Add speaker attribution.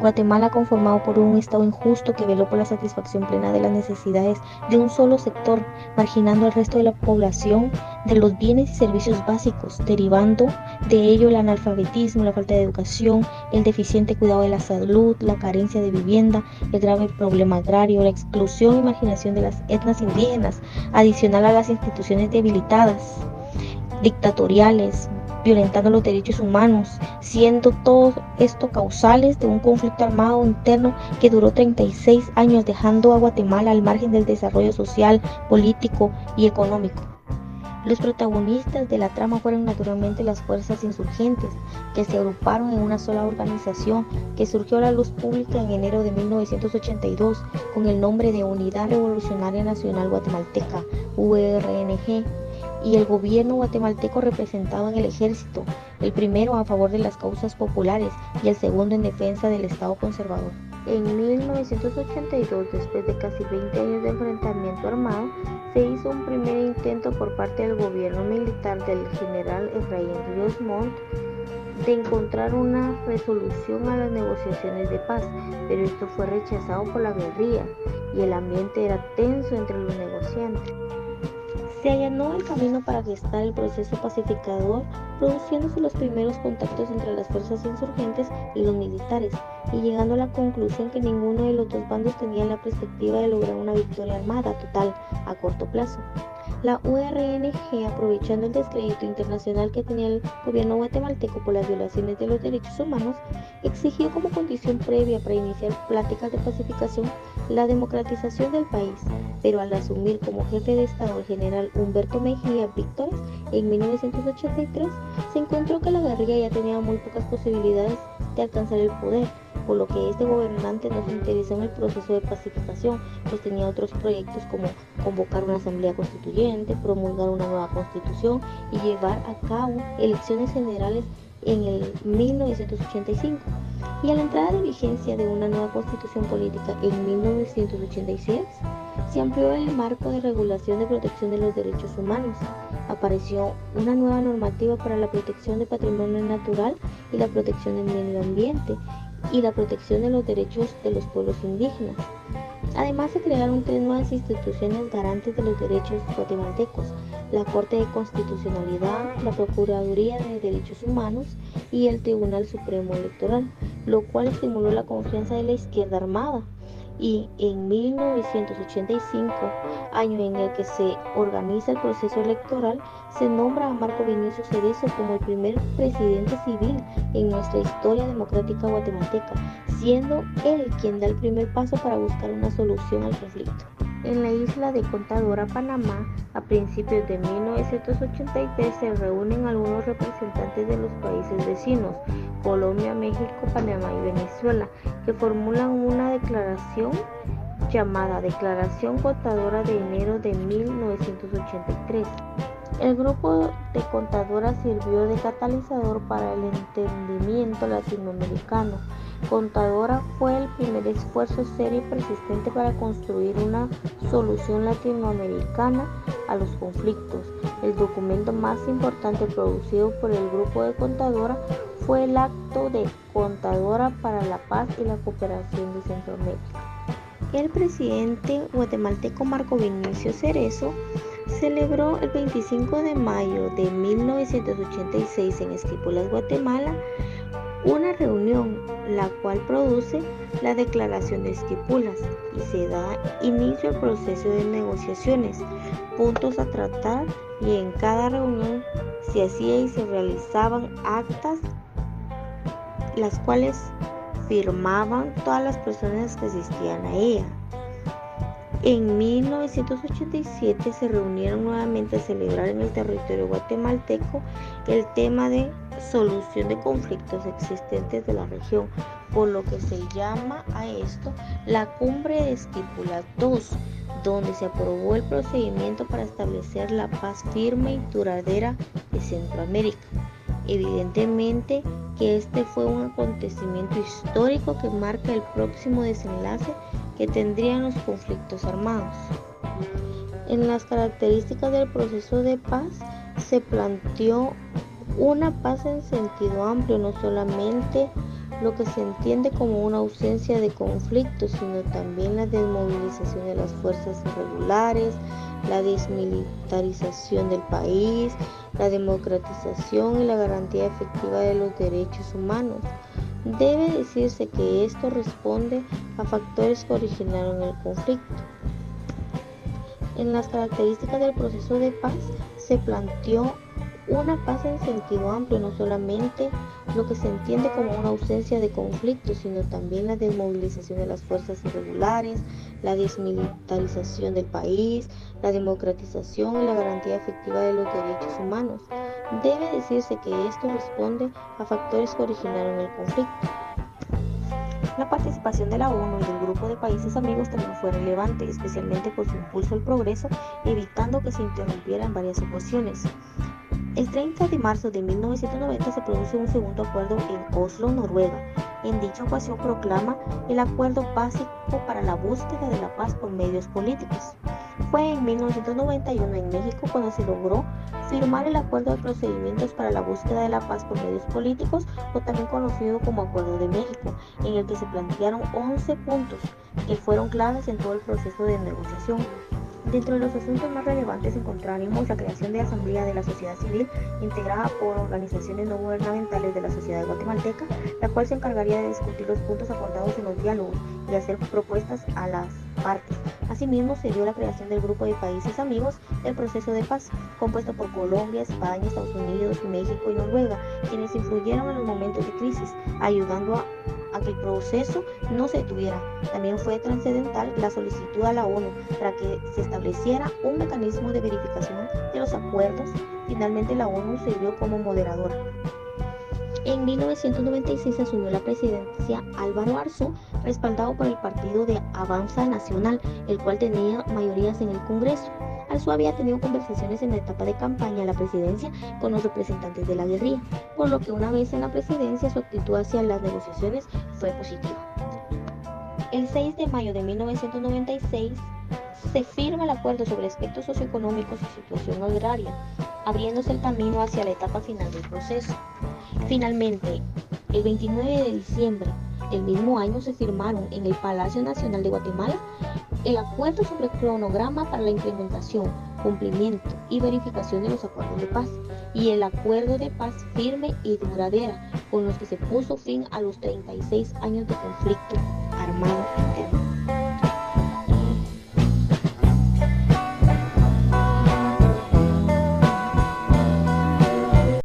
Speaker 1: Guatemala, conformado por un Estado injusto que veló por la satisfacción plena de las necesidades de un solo sector, marginando al resto de la población de los bienes y servicios básicos, derivando de ello el analfabetismo, la falta de educación, el deficiente cuidado de la salud, la carencia de vivienda, el grave problema agrario, la exclusión y marginación de las etnias indígenas, adicional a las instituciones debilitadas, dictatoriales, violentando los derechos humanos, siendo todo esto causales de un conflicto armado interno que duró 36 años, dejando a Guatemala al margen del desarrollo social, político y económico. Los protagonistas de la trama fueron naturalmente las fuerzas insurgentes, que se agruparon en una sola organización que surgió a la luz pública en enero de 1982 con el nombre de Unidad Revolucionaria Nacional Guatemalteca, URNG, y el gobierno guatemalteco representado en el ejército, el primero a favor de las causas populares y el segundo en defensa del Estado conservador. En 1982, después de casi 20 años de enfrentamiento armado, se hizo un primer intento por parte del gobierno militar del general Efraín Ríos Montt de encontrar una resolución a las negociaciones de paz, pero esto fue rechazado por la guerrilla y el ambiente era tenso entre los negociantes. Se allanó el camino para gestar el proceso pacificador, produciéndose los primeros contactos entre las fuerzas insurgentes y los militares, y llegando a la conclusión que ninguno de los dos bandos tenía la perspectiva de lograr una victoria armada total a corto plazo. La URNG, aprovechando el descrédito internacional que tenía el gobierno guatemalteco por las violaciones de los derechos humanos, exigió como condición previa para iniciar pláticas de pacificación la democratización del país, pero al asumir como jefe de Estado el general Humberto Mejía Víctores en 1983, se encontró que la guerrilla ya tenía muy pocas posibilidades de alcanzar el poder, por lo que este gobernante no se interesó en el proceso de pacificación, pues tenía otros proyectos como convocar una asamblea constituyente, promulgar una nueva constitución y llevar a cabo elecciones generales en el 1985. Y a la entrada de vigencia de una nueva constitución política en 1986, se amplió el marco de regulación de protección de los derechos humanos. Apareció una nueva normativa para la protección del patrimonio natural y la protección del medio ambiente y la protección de los derechos de los pueblos indígenas. Además, se crearon 3 nuevas instituciones garantes de los derechos guatemaltecos: la Corte de Constitucionalidad, la Procuraduría de Derechos Humanos y el Tribunal Supremo Electoral, lo cual estimuló la confianza de la izquierda armada. Y en 1985, año en el que se organiza el proceso electoral, se nombra a Marco Vinicio Cerezo como el primer presidente civil en nuestra historia democrática guatemalteca, siendo él quien da el primer paso para buscar una solución al conflicto. En la isla de Contadora, Panamá, a principios de 1983 se reúnen algunos representantes de los países vecinos, Colombia, México, Panamá y Venezuela, que formulan una declaración llamada Declaración Contadora de enero de 1983. El grupo de Contadora sirvió de catalizador para el entendimiento latinoamericano. Contadora fue el primer esfuerzo serio y persistente para construir una solución latinoamericana a los conflictos. El documento más importante producido por el grupo de Contadora fue el Acto de Contadora para la Paz y la Cooperación de Centroamérica. El presidente guatemalteco Marco Vinicio Cerezo celebró el 25 de mayo de 1986 en Esquipulas, Guatemala, una reunión la cual produce la Declaración de Esquipulas y se da inicio al proceso de negociaciones, puntos a tratar, y en cada reunión se hacía y se realizaban actas las cuales firmaban todas las personas que asistían a ella. En 1987 se reunieron nuevamente a celebrar en el territorio guatemalteco el tema de solución de conflictos existentes de la región, por lo que se llama a esto la Cumbre de Esquipulas II, donde se aprobó el procedimiento para establecer la paz firme y duradera de Centroamérica. Evidentemente que este fue un acontecimiento histórico que marca el próximo desenlace que tendrían los conflictos armados. En las características del proceso de paz se planteó una paz en sentido amplio, no solamente lo que se entiende como una ausencia de conflicto, sino también la desmovilización de las fuerzas irregulares, la desmilitarización del país, la democratización y la garantía efectiva de los derechos humanos. Debe decirse que esto responde a factores que originaron el conflicto. En las características del proceso de paz se planteó una paz en sentido amplio, no solamente lo que se entiende como una ausencia de conflicto, sino también la desmovilización de las fuerzas irregulares, la desmilitarización del país, la democratización y la garantía efectiva de los derechos humanos. Debe decirse que esto responde a factores que originaron el conflicto. La participación de la ONU y del grupo de países amigos también fue relevante, especialmente por su impulso al progreso, evitando que se interrumpiera en varias ocasiones. El 30 de marzo de 1990 se produce un segundo acuerdo en Oslo, Noruega. En dicha ocasión proclama el acuerdo básico para la búsqueda de la paz por medios políticos. Fue en 1991 en México cuando se logró firmar el Acuerdo de Procedimientos para la Búsqueda de la Paz por Medios Políticos, o también conocido como Acuerdo de México, en el que se plantearon 11 puntos que fueron claves en todo el proceso de negociación. Dentro de los asuntos más relevantes encontraremos la creación de la Asamblea de la Sociedad Civil, integrada por organizaciones no gubernamentales de la sociedad guatemalteca, la cual se encargaría de discutir los puntos acordados en los diálogos y hacer propuestas a las partes. Asimismo, se dio la creación del Grupo de Países Amigos del Proceso de Paz, compuesto por Colombia, España, Estados Unidos, México y Noruega, quienes influyeron en los momentos de crisis, ayudando a que el proceso no se detuviera. También fue trascendental la solicitud a la ONU para que se estableciera un mecanismo de verificación de los acuerdos. Finalmente, la ONU sirvió como moderadora. En 1996 asumió la presidencia Álvaro Arzú, respaldado por el partido de Avanza Nacional, el cual tenía mayorías en el Congreso. Arzú había tenido conversaciones en la etapa de campaña a la presidencia con los representantes de la guerrilla, por lo que una vez en la presidencia su actitud hacia las negociaciones fue positiva. El 6 de mayo de 1996 se firma el acuerdo sobre aspectos socioeconómicos y situación agraria, abriéndose el camino hacia la etapa final del proceso. Finalmente, el 29 de diciembre del mismo año se firmaron en el Palacio Nacional de Guatemala el acuerdo sobre el cronograma para la implementación, cumplimiento y verificación de los acuerdos de paz y el acuerdo de paz firme y duradera, con los que se puso fin a los 36 años de conflicto armado.